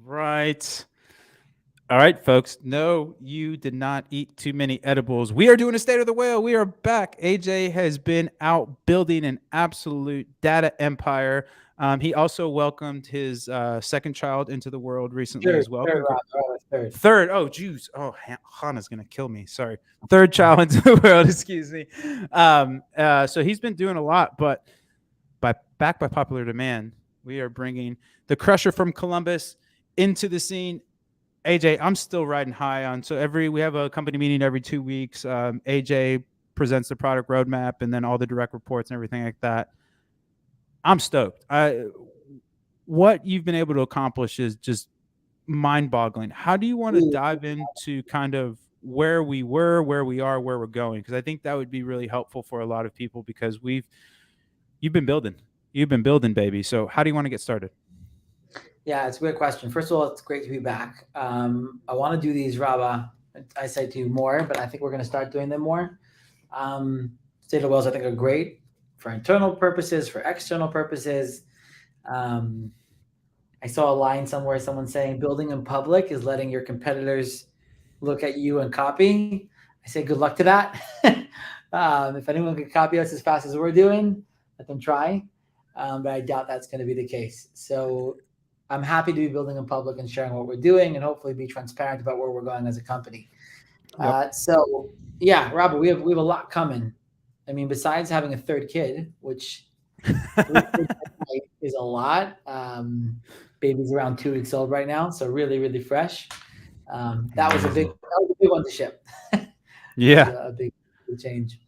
right. All right, folks. No, you did not eat too many edibles. We are doing a state of the whale. We are back. AJ has been out building an absolute data empire. He also welcomed his second child into the world recently Third, as well. third, Rob, third. Third. Oh, juice. Oh, Hannah's gonna kill me. Sorry. Third child into the world. Excuse me. So he's been doing a lot, but back by popular demand, we are bringing the Crusher from Columbus into the scene. AJ, I'm still riding high on. So we have a company meeting every 2 weeks. AJ presents the product roadmap and then all the direct reports and everything like that. I'm stoked. What you've been able to accomplish is just mind-boggling. How do you want to Ooh, dive into kind of where we were, where we are, where we're going? Because I think that would be really helpful for a lot of people because you've been building, baby. So how do you want to get started? yeah, it's a great question. First of all, it's great to be back. I want to do these, Raba. I say to you more, but I think we're going to start doing them more. State of wells, I think, are great for internal purposes, for external purposes. Um, I saw a line somewhere, someone saying building in public is letting your competitors look at you and copy. I say good luck to that. If anyone can copy us as fast as we're doing, let them try. But I doubt that's going to be the case. So I'm happy to be building in public and sharing what we're doing and hopefully be transparent about where we're going as a company. Yep. So yeah, Robert, we have a lot coming. I mean, besides having a third kid, which 3 kids is a lot. Baby's around 2 weeks old right now, so really, really fresh. Amazing. That was a big one to ship. That was Yeah. a big change.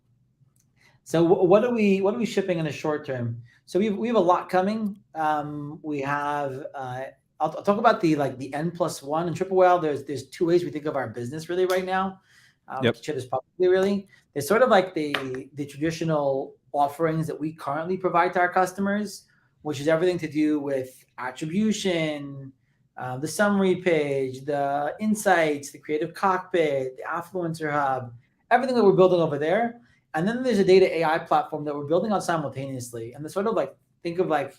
So what are we shipping in the short term? So we have a lot coming. We have I'll talk about the N plus one and triple whale. There's two ways we think of our business really right now. We Yep. can share this publicly really. There's sort of like the traditional offerings that we currently provide to our customers, which is everything to do with attribution, the summary page, the insights, the creative cockpit, the affluencer hub, everything that we're building over there. And then there's a data AI platform that we're building on simultaneously. And the sort of like think of like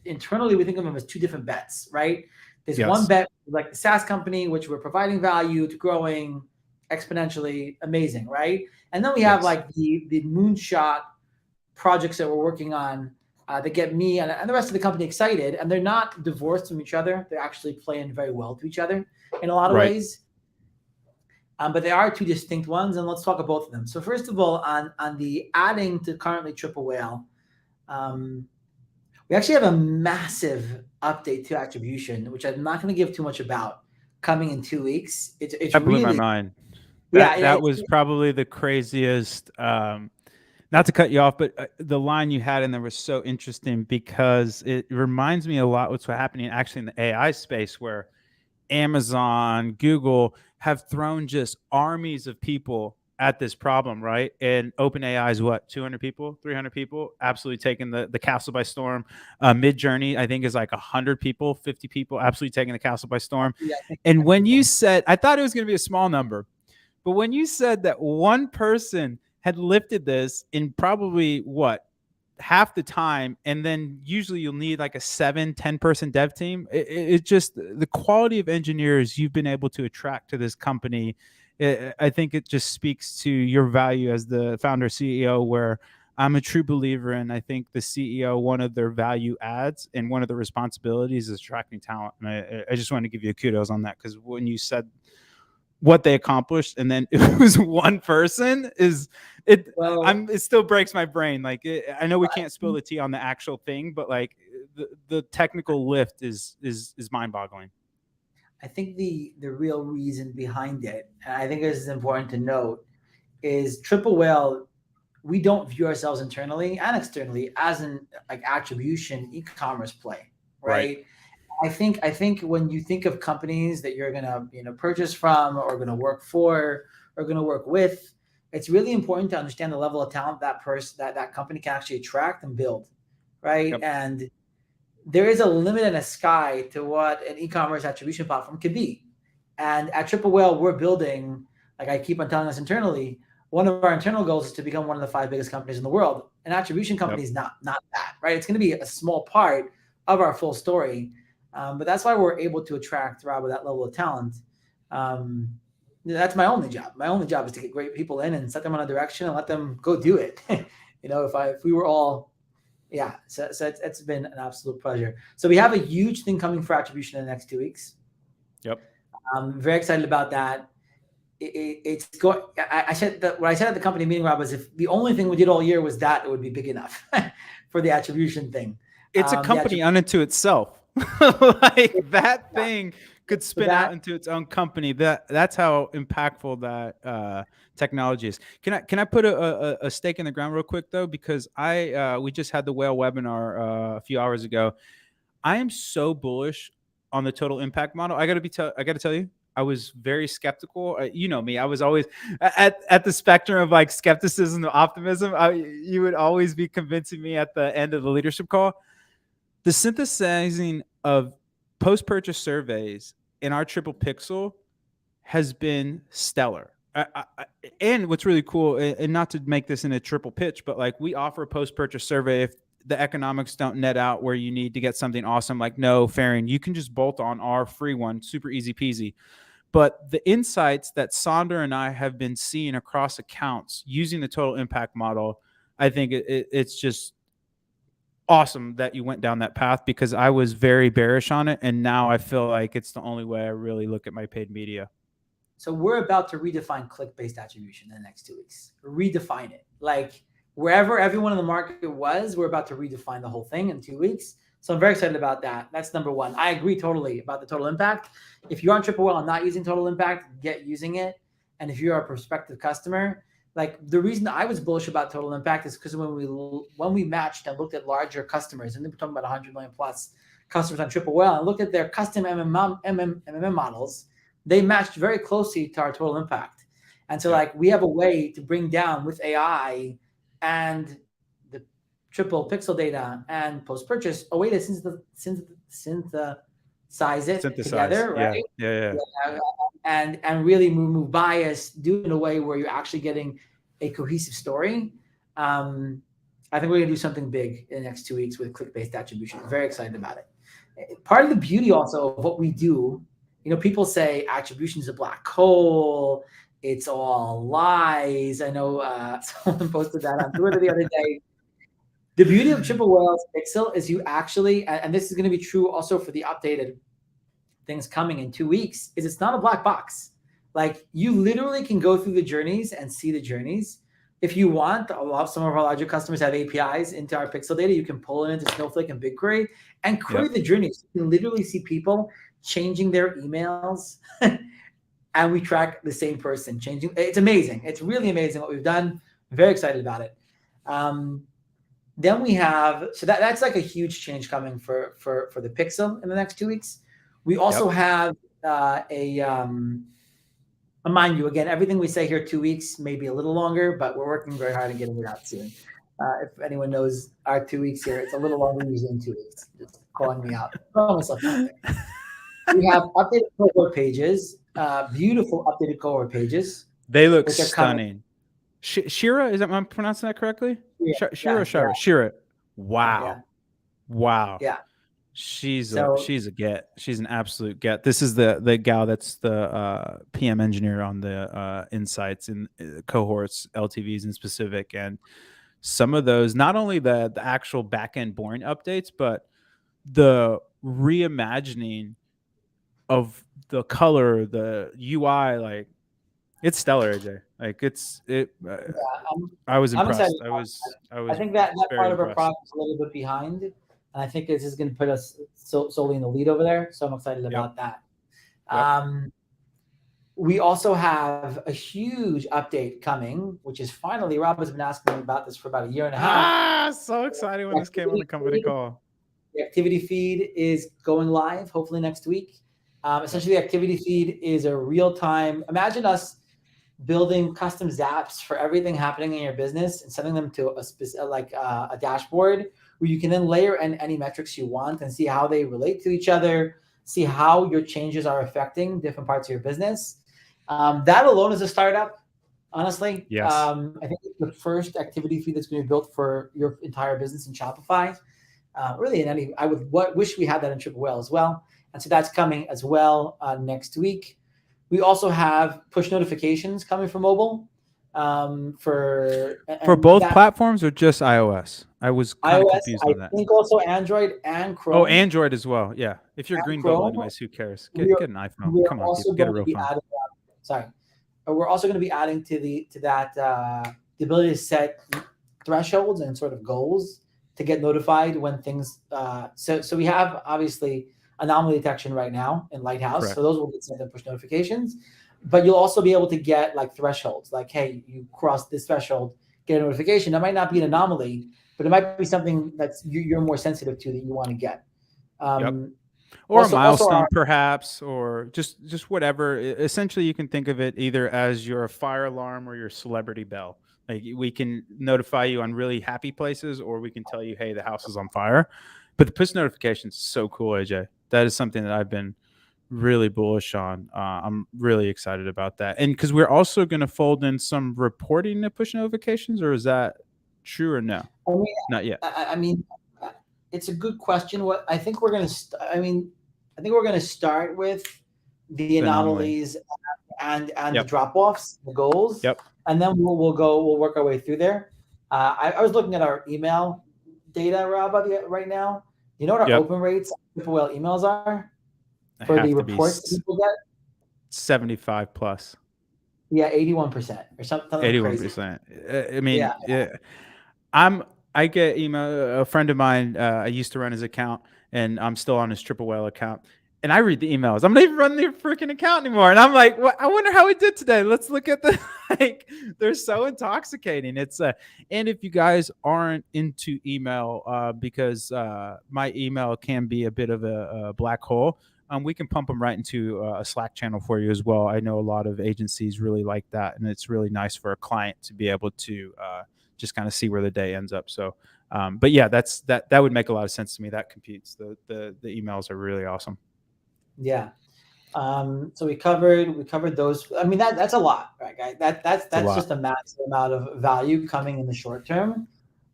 internally we think of them as two different bets, right? There's one Yes. bet like the SaaS company, which we're providing value to growing exponentially, amazing, right? And then we have Yes. like the moonshot projects that we're working on that get me and the rest of the company excited. And they're not divorced from each other. They're actually playing very well to each other in a lot of Right. ways. But there are two distinct ones, and let's talk about both of them. So first of all, on the adding to currently triple whale, um, we actually have a massive update to attribution, which I'm not going to give too much about, coming in 2 weeks. It's That blew my really mind. yeah, That was probably the craziest. Not to cut you off, but the line you had in there was so interesting because it reminds me a lot what's happening actually in the AI space, where Amazon, Google have thrown just armies of people at this problem, right? And OpenAI is what, 200 people, 300 people, absolutely taking the castle by storm. Mid Journey, I think, is like 100 people, 50 people, absolutely taking the castle by storm. yeah, I think And 10 when you people. said, I thought it was going to be a small number, but when you said that one person had lifted this in probably what, half the time, and then usually you'll need like a 7-10 person dev team, it just, the quality of engineers you've been able to attract to this company, I think it just speaks to your value as the founder CEO, where I'm a true believer in. I think the CEO, one of their value adds and one of the responsibilities is attracting talent. And I just want to give you a kudos on that, because when you said what they accomplished and then it was one person, is it, Well, I'm, it still breaks my brain. Like I know we I can't spill the tea on the actual thing, but like the technical lift is mind-boggling. I think the real reason behind it, and I think this is important to note, is triple whale. We don't view ourselves internally and externally as an like attribution e-commerce play, Right. right? I think when you think of companies that you're gonna purchase from or gonna work for or gonna work with, it's really important to understand the level of talent that company can actually attract and build, right? Yep. And there is a limit and a sky to what an e-commerce attribution platform could be. And at Triple Whale, we're building, like I keep on telling us internally, one of our internal goals is to become one of the five biggest companies in the world. An attribution company Yep. is not that, right? It's going to be a small part of our full story. But that's why we're able to attract Rob with that level of talent. That's my only job. My only job is to get great people in and set them on a direction and let them go do it. If we were all, yeah. So it's been an absolute pleasure. So we have a huge thing coming for attribution in the next 2 weeks. Yep. I'm very excited about that. It's going. I said that what I said at the company meeting, Rob, was if the only thing we did all year was that, it would be big enough for the attribution thing. It's a company unto itself. Like that thing could spin out into its own company. That's how impactful that technology is. Can I put a stake in the ground real quick though? Because we just had the whale webinar a few hours ago. I am so bullish on the total impact model. I got to tell you, I was very skeptical. You know me. I was always at the spectrum of like skepticism to optimism. You would always be convincing me at the end of the leadership call. The synthesizing of post-purchase surveys in our triple pixel has been stellar. And what's really cool, and not to make this in a triple pitch, but like we offer a post-purchase survey if the economics don't net out where you need to get something awesome. Like, no, Farron, you can just bolt on our free one, super easy peasy. But the insights that Sonder and I have been seeing across accounts using the total impact model, I think it's just awesome that you went down that path, because I was very bearish on it. And now I feel like it's the only way I really look at my paid media. So we're about to redefine click-based attribution in the next 2 weeks. Redefine it. Like wherever everyone in the market was, we're about to redefine the whole thing in 2 weeks. So I'm very excited about that. That's number one. I agree totally about the total impact. If you're on Triple Whale and not using total impact, get using it. And if you're a prospective customer, like the reason I was bullish about total impact is because when we matched and looked at larger customers, and we're talking about 100 million plus customers on Triple Whale, and looked at their custom MMM models, they matched very closely to our total impact. And so like we have a way to bring down with AI and the triple pixel data and post-purchase, a way to synthesize it together, right? Yeah. And really remove bias, do it in a way where you're actually getting a cohesive story. I think we're gonna do something big in the next 2 weeks with click-based attribution. I'm very excited about it. Part of the beauty also of what we do, people say attribution is a black hole. It's all lies. I know someone posted that on Twitter the other day. The beauty of Triple Whale's Pixel is you actually, and this is going to be true also for the updated things coming in 2 weeks, is it's not a black box. Like you literally can go through the journeys and see the journeys. If you want, some of our larger customers have APIs into our Pixel data. You can pull it into Snowflake and BigQuery and query the journeys. You can literally see people changing their emails and we track the same person changing. It's amazing. It's really amazing what we've done. Very excited about it. Then we have, so that's like a huge change coming for the Pixel in the next 2 weeks. We also have mind you, again, everything we say here 2 weeks, maybe a little longer, but we're working very hard on getting it out soon. If anyone knows our 2 weeks here, it's a little longer usually in 2 weeks. Just calling me out. Throwing myself out there. We have updated cohort pages, beautiful updated cohort pages. They look stunning. Shira, am I pronouncing that correctly? Yeah, Shira. Wow. Yeah. Wow. Yeah. She's a get. She's an absolute get. This is the gal that's the PM engineer on the insights in cohorts, LTVs in specific, and some of those, not only the actual back-end boring updates, but the reimagining of the color, the UI, like it's stellar, AJ. Like I was impressed. I think that part of our product is a little bit behind, and I think this is going to put us solely in the lead over there. So I'm excited about that. We also have a huge update coming, which is finally, Rob has been asking me about this for about 1.5 years. So exciting when this came on the company call. The activity feed is going live, hopefully next week. Essentially, the activity feed is a real-time, imagine us building custom zaps for everything happening in your business and sending them to a dashboard where you can then layer in any metrics you want and see how they relate to each other, see how your changes are affecting different parts of your business. That alone is a startup, honestly. Yes. I think it's the first activity feed that's going to be built for your entire business in Shopify. really in any. I would wish we had that in Triple Whale as well, and so that's coming as well next week. We also have push notifications coming for mobile for both that, platforms or just iOS? I was kind of iOS. confused I on that. think also Android and Chrome. Oh, Android as well. Yeah. If you're And green bubble, Chrome. anyways, who cares? We're, Get an iPhone. we're Come on, also people. Get a going to real be phone. adding. Sorry, we're also going to be adding to that the ability to set thresholds and sort of goals to get notified when things. So we have obviously anomaly detection right now in Lighthouse, Correct. so those will get sent in push notifications. But you'll also be able to get like thresholds, like hey, you crossed this threshold, get a notification. That might not be an anomaly, but it might be something that's you're more sensitive to that you want to get. Or Also- a milestone, our- perhaps, or just whatever. Essentially, you can think of it either as your fire alarm or your celebrity bell. Like we can notify you on really happy places, or we can tell you, "Hey, the house is on fire." But the push notifications is so cool, AJ. That is something that I've been really bullish on. I'm really excited about that, and because we're also going to fold in some reporting to push notifications, or is that true or no? I mean, Not yet. I mean, it's a good question. What I think we're going to, I think we're going to start with the anomalies and Yep. the drop offs, the goals. Yep. And then we'll work our way through there. I was looking at our email data, Rob, right now. You know what our Yep. open rates on Triple Whale emails are They for have the to be reports that people get? 75 plus. Yeah, 81% or something. 81%. I mean, Yeah. I get email. A friend of mine, I used to run his account, and I'm still on his Triple Whale account. And I read the emails. I'm not even running the freaking account anymore. And I'm like, I wonder how he did today. Let's look at the like. They're so intoxicating. It's and if you guys aren't into email, because my email can be a bit of a black hole. We can pump them right into a Slack channel for you as well. I know a lot of agencies really like that, and it's really nice for a client to be able to just kind of see where the day ends up. So, but yeah, that would make a lot of sense to me. That competes. The emails are really awesome. Yeah. So we covered those. I mean, that's a lot, right, guys? That's just a massive amount of value coming in the short term.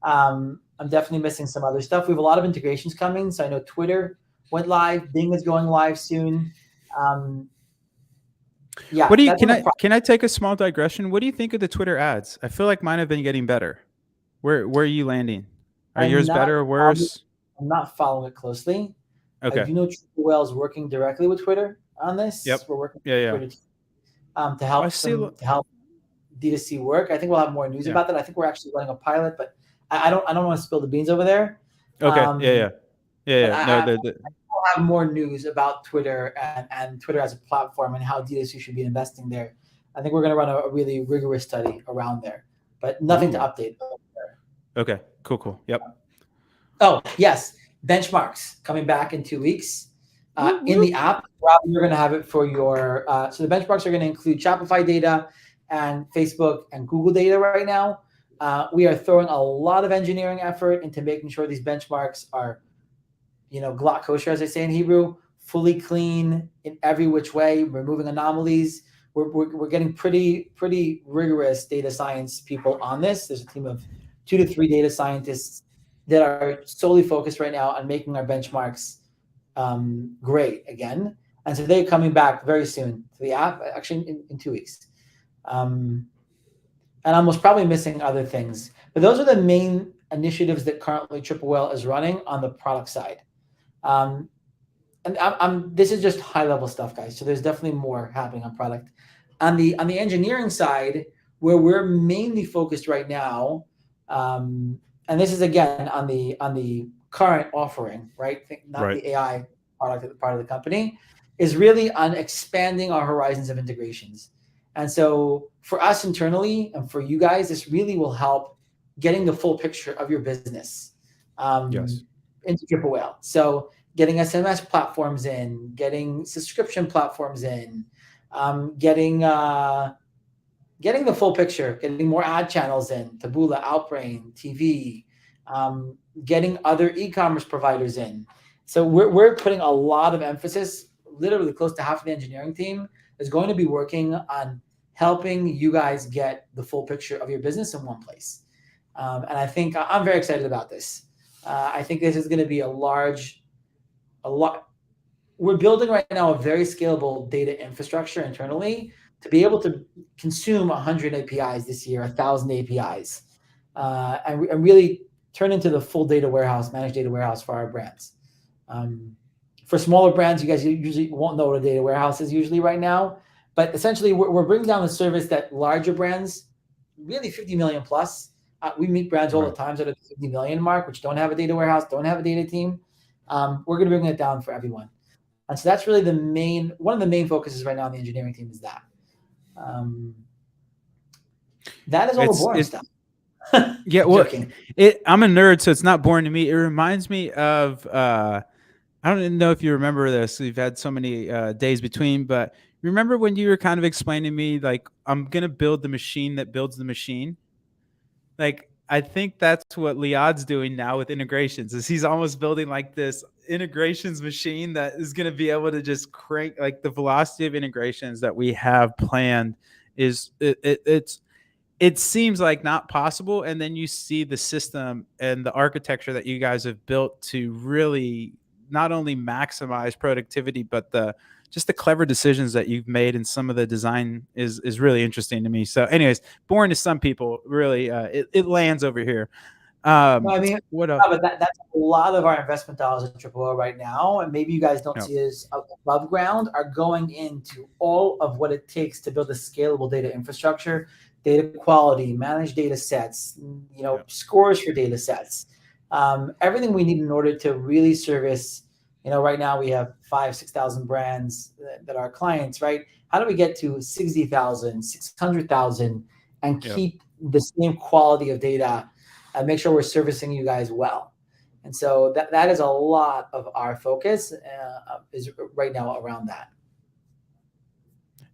I'm definitely missing some other stuff. We have a lot of integrations coming. So I know Twitter went live. Bing is going live soon. Yeah. What do you can I take a small digression? What do you think of the Twitter ads? I feel like mine have been getting better. Where are you landing? Are yours better or worse? I'm not following it closely. Okay. I do know Triple Whale is working directly with Twitter on this. Yep. We're working with Twitter to help D2C work. I think we'll have more news about that. I think we're actually running a pilot, but I don't want to spill the beans over there. Okay. Yeah. No, we'll have more news about Twitter and Twitter as a platform and how D2C should be investing there. I think we're going to run a really rigorous study around there, but nothing to update. Okay. Cool. Yep. Oh, yes. Benchmarks coming back in 2 weeks. In the app, Rob, you're going to have it for your. So the benchmarks are going to include Shopify data and Facebook and Google data right now. We are throwing a lot of engineering effort into making sure these benchmarks are, glatt kosher, as they say in Hebrew, fully clean in every which way, removing anomalies. We're getting pretty rigorous data science people on this. There's a team of 2 to 3 data scientists that are solely focused right now on making our benchmarks great again. And so they're coming back very soon to the app, actually in 2 weeks. And I'm most probably missing other things. But those are the main initiatives that currently Triple Whale is running on the product side. And this is just high level stuff, guys. So there's definitely more happening on product. On the engineering side, where we're mainly focused right now, and this is again on the current offering, right? Not the AI product part of the company, is really on expanding our horizons of integrations. And so for us internally and for you guys, this really will help getting the full picture of your business into Triple Whale. So getting SMS platforms in, getting subscription platforms in, getting the full picture, getting more ad channels in, Taboola, Outbrain, TV, getting other e-commerce providers in. So we're putting a lot of emphasis, literally close to half of the engineering team is going to be working on helping you guys get the full picture of your business in one place. And I think I'm very excited about this. I think this is going to be a lot. We're building right now a very scalable data infrastructure internally to be able to consume 100 APIs this year, 1,000 APIs, and really turn into the full data warehouse, managed data warehouse for our brands. For smaller brands, you guys usually won't know what a data warehouse is usually right now, but essentially we're bringing down the service that larger brands, really 50 million plus. We meet brands all the time that are at the 50 million mark, which don't have a data warehouse, don't have a data team. We're going to bring it down for everyone. And so that's really one of the main focuses right now on the engineering team is that. That is all the boring stuff. Yeah, well, I'm a nerd, so it's not boring to me. It reminds me of, I don't even know if you remember this. We've had so many days between, but remember when you were kind of explaining to me, like, I'm going to build the machine that builds the machine? Like, I think that's what Liad's doing now with integrations, is he's almost building like this integrations machine that is going to be able to just crank, like, the velocity of integrations that we have planned is it seems like not possible. And then you see the system and the architecture that you guys have built to really not only maximize productivity, but just the clever decisions that you've made in some of the design is really interesting to me. So anyways, boring to some people, really, it lands over here. I mean, what else? But that's a lot of our investment dollars in Triple right now, and maybe you guys don't see it as above ground, are going into all of what it takes to build a scalable data infrastructure, data quality, manage data sets, scores for data sets, everything we need in order to really service. Right now we have 5,000-6,000 brands that are clients, right? How do we get to 60,000, 600,000 and keep the same quality of data and make sure we're servicing you guys well? And so that is a lot of our focus is right now around that.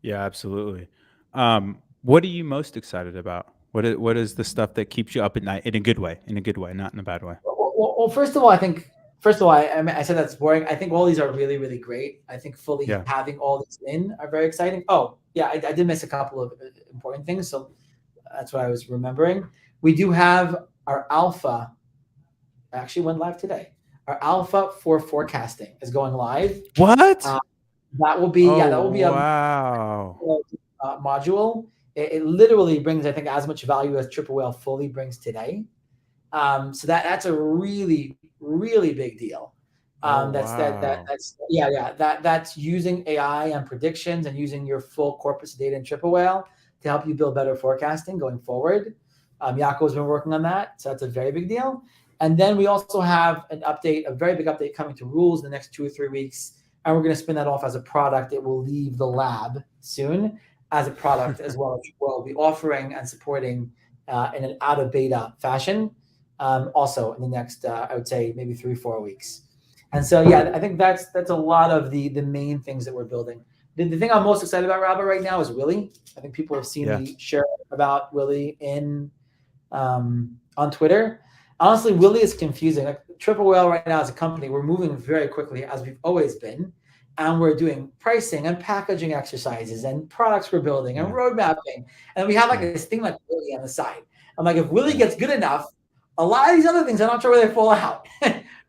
Yeah, absolutely. What are you most excited about? What is the stuff that keeps you up at night in a good way, not in a bad way? Well, first of all, I said that's boring. I think all these are really, really great. I think fully having all these in are very exciting. Oh, yeah, I did miss a couple of important things, so that's what I was remembering. We do have our alpha. Actually went live today. Our alpha for forecasting is going live. What? That will be wow module. It literally brings, I think, as much value as Triple Whale fully brings today. So that's a really, really big deal. That's using AI and predictions and using your full corpus of data in Triple Whale to help you build better forecasting going forward. Jaco's been working on that, so that's a very big deal. And then we also have a very big update coming to rules in the next 2 or 3 weeks, and we're going to spin that off as a product. It will leave the lab soon as a product as well. We'll be offering and supporting in an out of beta fashion. Also in the next, I would say maybe 3-4 weeks. And so, I think that's a lot of the main things that we're building. The thing I'm most excited about, Rabah, right now is Willy. I think people have seen me share about Willy on Twitter. Honestly, Willy is confusing. Like Triple Whale right now as a company, we're moving very quickly as we've always been. And we're doing pricing and packaging exercises and products we're building and road mapping. And we have like this thing like Willy on the side. I'm like, if Willy gets good enough, a lot of these other things, I'm not sure where they fall out,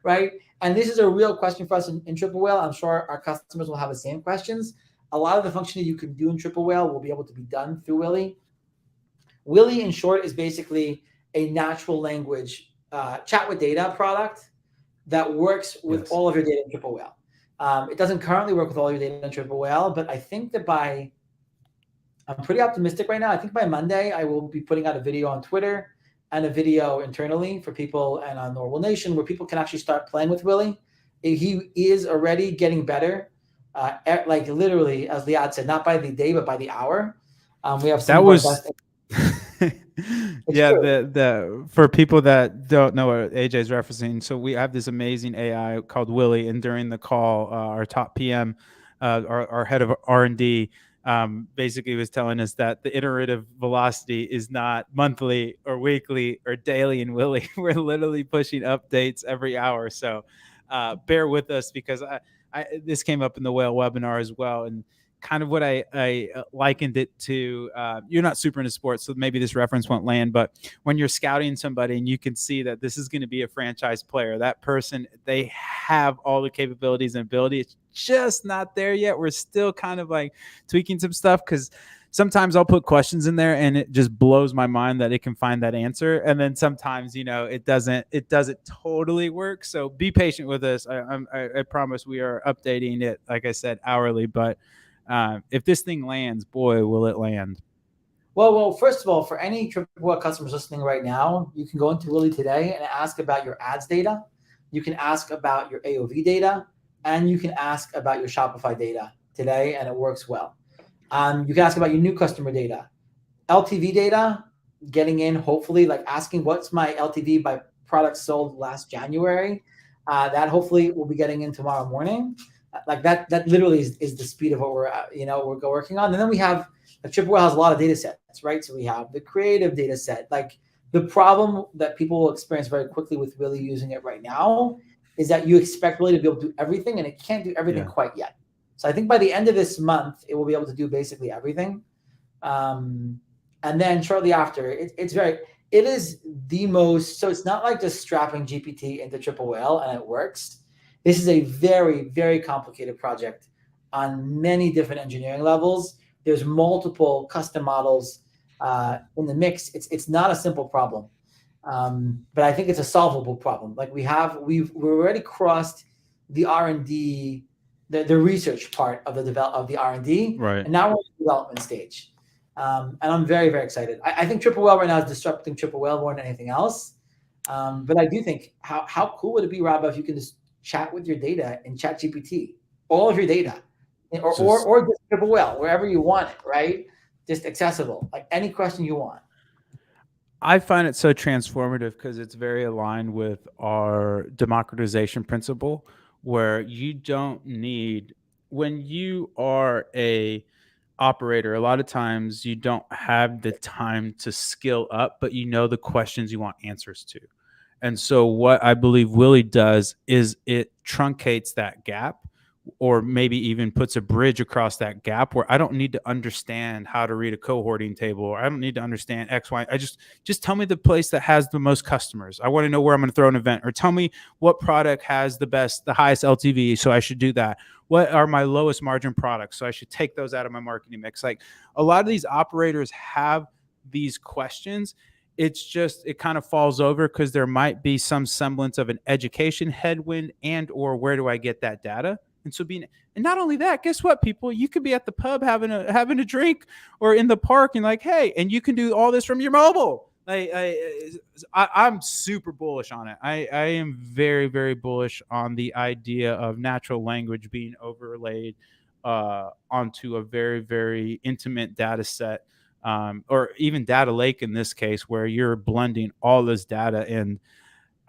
right? And this is a real question for us in Triple Whale. I'm sure our customers will have the same questions. A lot of the functionality you can do in Triple Whale will be able to be done through Willy. Willy, in short, is basically a natural language chat with data product that works with all of your data in Triple Whale. It doesn't currently work with all your data in Triple Whale, but I think that I'm pretty optimistic right now. I think by Monday, I will be putting out a video on Twitter and a video internally for people and on Normal Nation where people can actually start playing with Willy. He is already getting better, like literally, as Liad said, not by the day, but by the hour. We have some for people that don't know what AJ is referencing, so we have this amazing AI called Willy, and during the call, our top PM, our head of R&D, basically was telling us that the iterative velocity is not monthly or weekly or daily in Willy. We're literally pushing updates every hour. So bear with us because this came up in the Whale webinar as well. And kind of what I likened it to. You're not super into sports, so maybe this reference won't land. But when you're scouting somebody and you can see that this is going to be a franchise player, that person, they have all the capabilities and ability. It's just not there yet. We're still kind of like tweaking some stuff because sometimes I'll put questions in there and it just blows my mind that it can find that answer. And then sometimes, it doesn't totally work. So be patient with us. I promise we are updating it, like I said, hourly. But if this thing lands, boy, will it land. Well, first of all, for any Triple customers listening right now, you can go into Willy today and ask about your ads data. You can ask about your AOV data, and you can ask about your Shopify data today, and it works well. You can ask about your new customer data, LTV data, getting in, hopefully, like asking what's my LTV by products sold last January. That hopefully we'll be getting in tomorrow morning. Like that literally is the speed of what we're working on. And then we have, Triple Whale has a lot of data sets, right? So we have the creative data set. Like the problem that people will experience very quickly with really using it right now is that you expect really to be able to do everything, and it can't do everything quite yet. So I think by the end of this month, it will be able to do basically everything. And then shortly after, it is the most, so it's not like just strapping GPT into Triple Whale and it works. This is a very, very complicated project on many different engineering levels. There's multiple custom models in the mix. It's not a simple problem, but I think it's a solvable problem. Like we've already crossed the R&D, the research part of the R&D, right? And now we're in the development stage, and I'm very, very excited. I think Triple Whale right now is disrupting Triple Whale more than anything else. But I do think how cool would it be, Rob, if you can just chat with your data in ChatGPT, all of your data, or just Triple Whale, wherever you want it, right? Just accessible, like any question you want. I find it so transformative because it's very aligned with our democratization principle, where you don't need, when you are a operator, a lot of times you don't have the time to skill up, but the questions you want answers to. And so what I believe Willy does is it truncates that gap, or maybe even puts a bridge across that gap where I don't need to understand how to read a cohorting table, or I don't need to understand X, Y. I just tell me the place that has the most customers. I want to know where I'm going to throw an event, or tell me what product has the highest LTV, so I should do that. What are my lowest margin products, so I should take those out of my marketing mix. Like a lot of these operators have these questions. It's just, it kind of falls over because there might be some semblance of an education headwind, and or where do I get that data? And so and not only that, guess what, people? You could be at the pub having a drink, or in the park, and like, hey, and you can do all this from your mobile. I'm super bullish on it. I am very, very bullish on the idea of natural language being overlaid onto a very, very intimate data set, or even data lake in this case, where you're blending all this data. And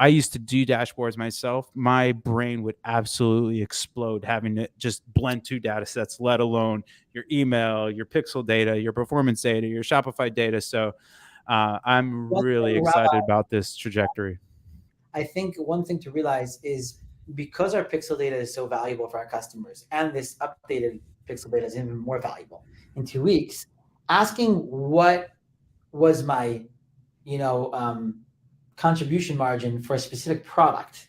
I used to do dashboards myself. My brain would absolutely explode having to just blend two data sets, let alone your email, your pixel data, your performance data, your Shopify data. So I'm really excited about this trajectory. I think one thing to realize is, because our pixel data is so valuable for our customers, and this updated pixel data is even more valuable in 2 weeks, asking what was my, contribution margin for a specific product,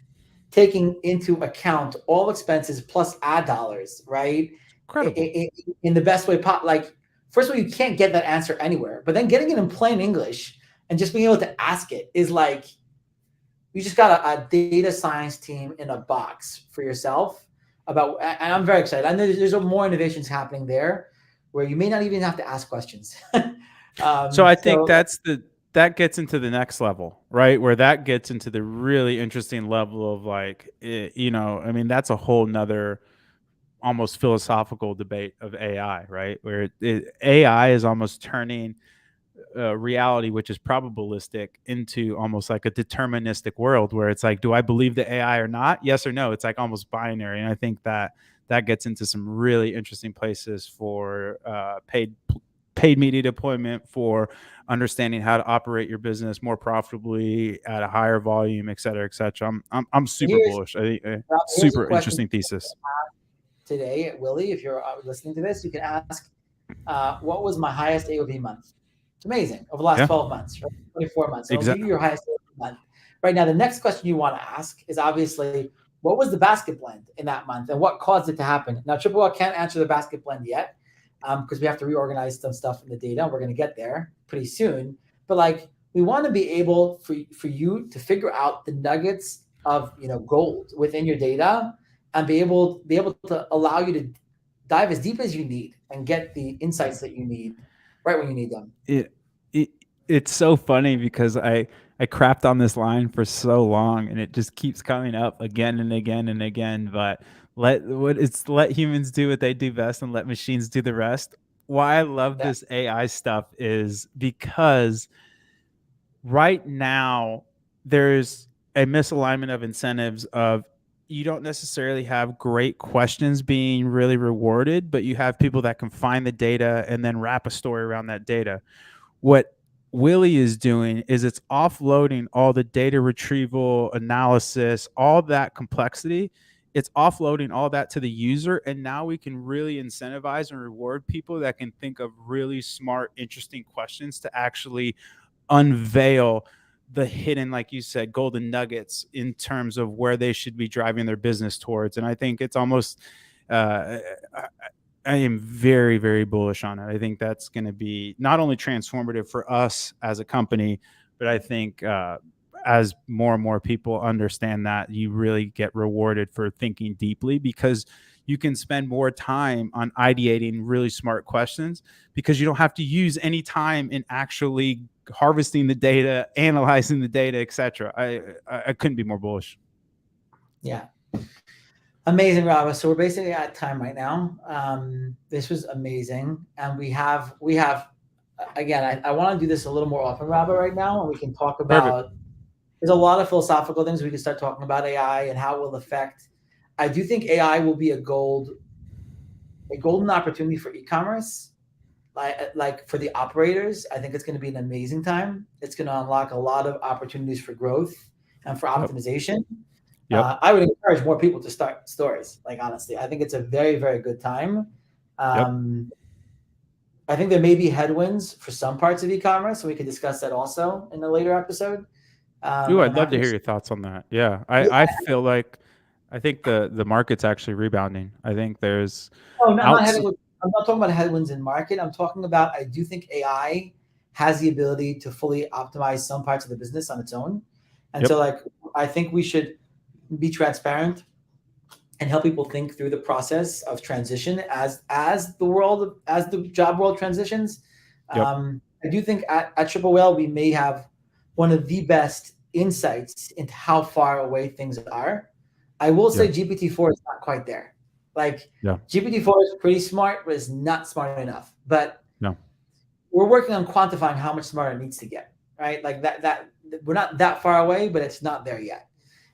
taking into account all expenses plus ad dollars, right? Incredible. In the best way possible. Like, first of all, you can't get that answer anywhere, but then getting it in plain English and just being able to ask it is like, you just got a data science team in a box for yourself. And I'm very excited. And there's more innovations happening there where you may not even have to ask questions. So I think that gets into the next level, right? Where that gets into the really interesting level of that's a whole nother almost philosophical debate of AI, right? Where AI is almost turning reality, which is probabilistic, into almost like a deterministic world, where it's like, do I believe the AI or not? Yes or no. It's like almost binary. And I think that gets into some really interesting places for paid media deployment, for understanding how to operate your business more profitably at a higher volume, et cetera, et cetera. I'm super bullish. I think super interesting thesis today, Willie, if you're listening to this, you can ask, what was my highest AOV month? It's amazing. Over the last Yeah. 12 months, right? 24 months. So it'll give Exactly. you your highest AOV month. Right now, the next question you want to ask is obviously, what was the basket blend in that month and what caused it to happen? Now, Triple L can't answer the basket blend yet because we have to reorganize some stuff in the data. We're going to get there pretty soon. But like, we want to be able for you to figure out the nuggets of gold within your data and be able to allow you to dive as deep as you need and get the insights that you need right when you need them. It's so funny because I crapped on this line for so long and it just keeps coming up again and again and again. But let humans do what they do best and let machines do the rest. Why I love this AI stuff is because right now there's a misalignment of incentives of you don't necessarily have great questions being really rewarded, but you have people that can find the data and then wrap a story around that data. What Willie is doing is it's offloading all the data retrieval, analysis, all that complexity. It's offloading all that to the user. And now we can really incentivize and reward people that can think of really smart, interesting questions to actually unveil the hidden, like you said, golden nuggets in terms of where they should be driving their business towards. And I think it's almost, I am very, very bullish on it. I think that's going to be not only transformative for us as a company, but I think as more and more people understand that, you really get rewarded for thinking deeply because you can spend more time on ideating really smart questions because you don't have to use any time in actually harvesting the data, analyzing the data, etc. I couldn't be more bullish. Yeah. Amazing, Rava. So we're basically at time right now. This was amazing. And we have again, I want to do this a little more often, Rava, right now. And we can talk about, there's a lot of philosophical things we can start talking about AI and how it will affect. I do think AI will be a golden opportunity for e-commerce. Like for the operators, I think it's going to be an amazing time. It's going to unlock a lot of opportunities for growth and for optimization. Yep. I would encourage more people to start stories. Like, honestly, I think it's a very, very good time. I think there may be headwinds for some parts of e-commerce, so we could discuss that also in a later episode. I'd love to hear your thoughts on that. Yeah, I feel like I think the market's actually rebounding. I think there's. Oh, no, I'm not talking about headwinds in market. I'm talking about, I do think AI has the ability to fully optimize some parts of the business on its own. And so like, I think we should be transparent and help people think through the process of transition as the job world transitions. I do think at Triple Whale, we may have one of the best insights into how far away things are. I will say GPT-4 is not quite there. Like GPT-4 is pretty smart, but it's not smart enough. But we're working on quantifying how much smarter it needs to get, right? Like that we're not that far away, but it's not there yet.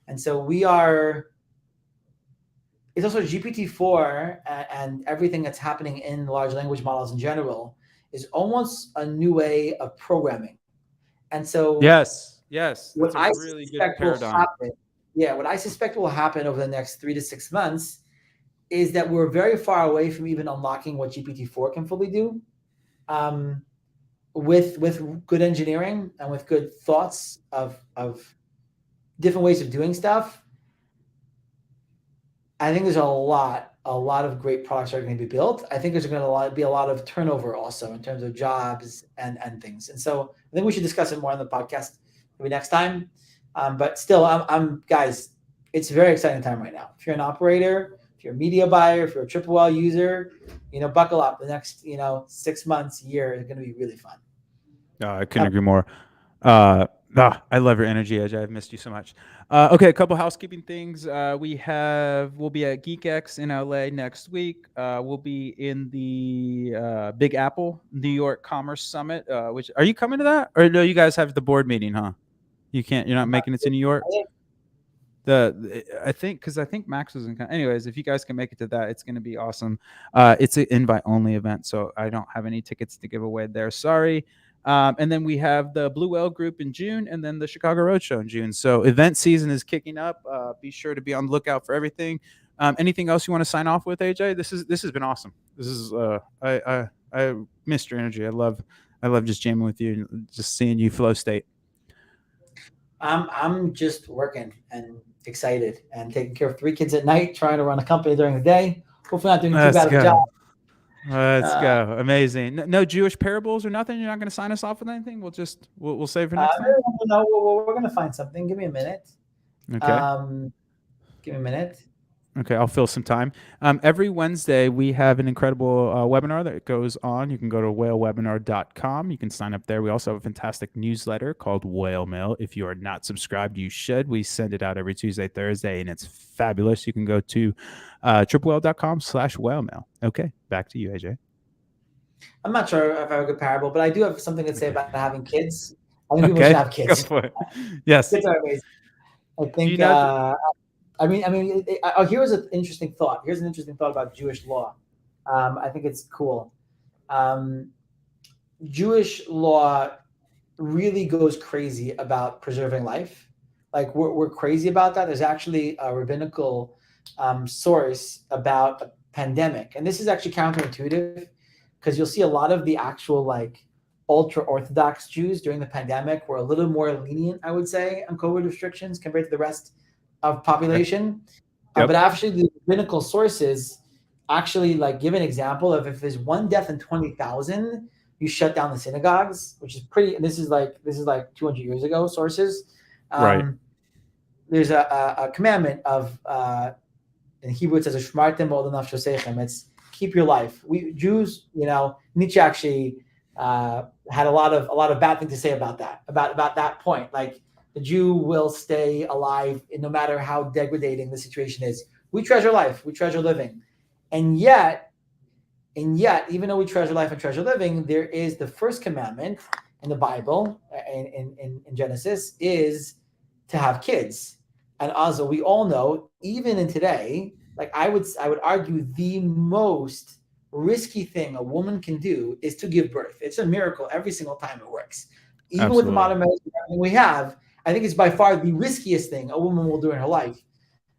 And so it's also GPT-4 and everything that's happening in large language models in general is almost a new way of programming. And so yes, what I really suspect will happen, what I suspect will happen over the next 3 to 6 months is that we're very far away from even unlocking what GPT-4 can fully do. With good engineering and with good thoughts of different ways of doing stuff, I think there's a lot of great products that are going to be built. I think there's going to be a lot of turnover also in terms of jobs and things. And so I think we should discuss it more on the podcast maybe next time. But still, I'm guys, it's a very exciting time right now. If you're an operator, if you're a media buyer, if you're a Triple Whale user, buckle up. The next 6 months, year is going to be really fun. I couldn't agree more. I love your energy, Edge. I've missed you so much. Okay, a couple housekeeping things. We'll be at GeekX in LA next week. We'll be in the Big Apple New York Commerce Summit. Which are you coming to that? Or no, you guys have the board meeting, huh? You're not making it to New York. I think Max was in. Anyways, if you guys can make it to that, it's going to be awesome. It's an invite only event, so I don't have any tickets to give away there. Sorry. And then we have the Blue Whale Group in June, and then the Chicago Roadshow in June. So event season is kicking up. Be sure to be on the lookout for everything. Anything else you want to sign off with, AJ? This has been awesome. This is I missed your energy. I love just jamming with you and just seeing you flow state. I'm just working and excited and taking care of 3 kids at night, trying to run a company during the day. Hopefully, not doing too Let's bad of a job. go. Let's Uh, go. Amazing. No Jewish parables or nothing. You're not going to sign us off with anything. We'll save for next time. no, we're gonna find something. Give me a minute. Okay. Um, give me a minute. Okay, I'll fill some time. Every Wednesday, we have an incredible webinar that goes on. You can go to whalewebinar.com. You can sign up there. We also have a fantastic newsletter called Whale Mail. If you are not subscribed, you should. We send it out every Tuesday, Thursday, and it's fabulous. You can go to triplewhale.com/whale mail. Okay, back to you, AJ. I'm not sure if I have a good parable, but I do have something to say about having kids. I think people should Okay, have go kids. for it. Yes. Kids are amazing. I think. you know, Here's an interesting thought. Here's an interesting thought about Jewish law. I think it's cool. Jewish law really goes crazy about preserving life. Like we're crazy about that. There's actually a rabbinical source about a pandemic, and this is actually counterintuitive because you'll see a lot of the actual like ultra orthodox Jews during the pandemic were a little more lenient, I would say, on COVID restrictions compared to the rest of population. Yep. But actually, the rabbinical sources actually like give an example of if there's one death in 20,000, you shut down the synagogues, which is pretty. And this is like 200 years ago. Sources. Right. There's a commandment of in Hebrew it says "Shmartem od nafshosechem." It's keep your life. We Jews, Nietzsche actually had a lot of bad things to say about that. About that point, like the Jew will stay alive no matter how degrading the situation is. We treasure life. We treasure living, and yet, even though we treasure life and treasure living, there is the first commandment in the Bible, in Genesis, is to have kids. And also, we all know, even in today, like I would argue, the most risky thing a woman can do is to give birth. It's a miracle every single time it works. Even with the modern medicine we have, I think it's by far the riskiest thing a woman will do in her life,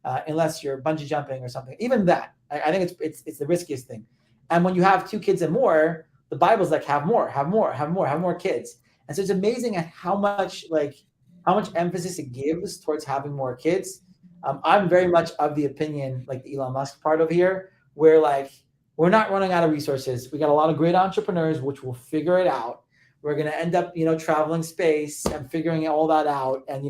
unless you're bungee jumping or something. Even that, I think it's the riskiest thing. And when you have 2 kids and more, the Bible's like have more kids. And so it's amazing at how much emphasis it gives towards having more kids. I'm very much of the opinion, like the Elon Musk part of here, where like we're not running out of resources. We got a lot of great entrepreneurs which will figure it out. We're going to end up, traveling space and figuring all that out and,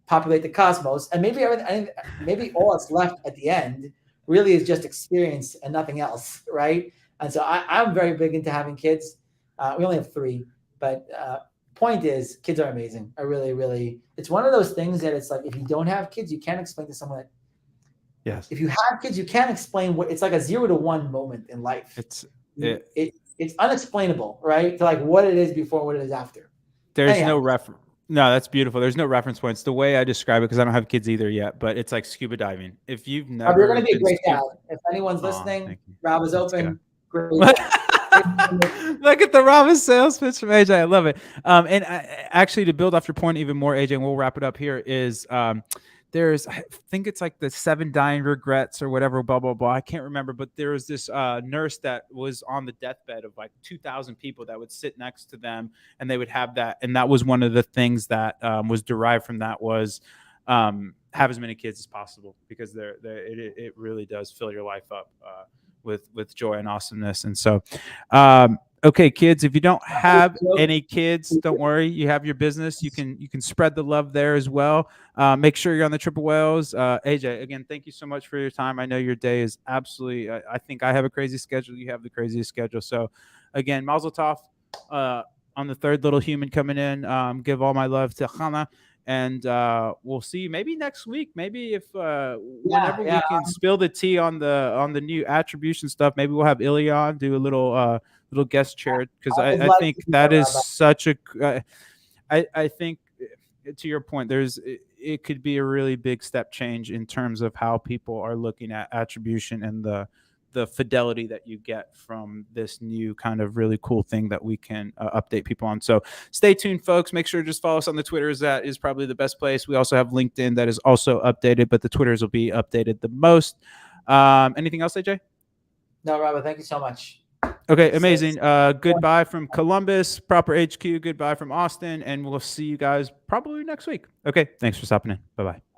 populate the cosmos. And maybe all that's left at the end really is just experience and nothing else, right? And so I'm very big into having kids. We only have 3, but point is, kids are amazing. I really, really, it's one of those things that it's like, if you don't have kids, you can't explain to someone that, yes, if you have kids, you can't explain what it's like a 0 to 1 moment in life. It's unexplainable, right? To like what it is before, what it is after. There's no reference. No, that's beautiful. There's no reference points. The way I describe it, because I don't have kids either yet, but it's like scuba diving. If you've never, you're going to be a great dad. If anyone's listening, Rob is open. Great. Look at the Robin sales pitch from AJ. I love it. And actually, to build off your point even more, AJ, and we'll wrap it up here, is there's, I think it's like the 7 dying regrets or whatever, blah, blah, blah. I can't remember, but there was this nurse that was on the deathbed of like 2,000 people that would sit next to them and they would have that. And that was one of the things that was derived from that was have as many kids as possible, because it really does fill your life up with joy and awesomeness. And so, okay, kids, if you don't have any kids, don't worry. You have your business. You can spread the love there as well. Make sure you're on the Triple Whales. AJ, again, thank you so much for your time. I know your day is absolutely, I think I have a crazy schedule. You have the craziest schedule. So again, Mazel Tov on the 3rd little human coming in. Give all my love to Hannah. And we'll see you maybe next week. Maybe if whenever we can spill the tea on the new attribution stuff, maybe we'll have Ilion do a little guest chair, because I think that is such a I think, to your point, it could be a really big step change in terms of how people are looking at attribution and the the fidelity that you get from this new kind of really cool thing that we can update people on. So stay tuned, folks. Make sure to just follow us on the Twitters. That is probably the best place. We also have LinkedIn that is also updated, but the Twitters will be updated the most. Anything else, AJ? No, Robert, thank you so much. Okay, amazing. Goodbye from Columbus, Proper HQ. Goodbye from Austin, and we'll see you guys probably next week. Okay, thanks for stopping in. Bye-bye.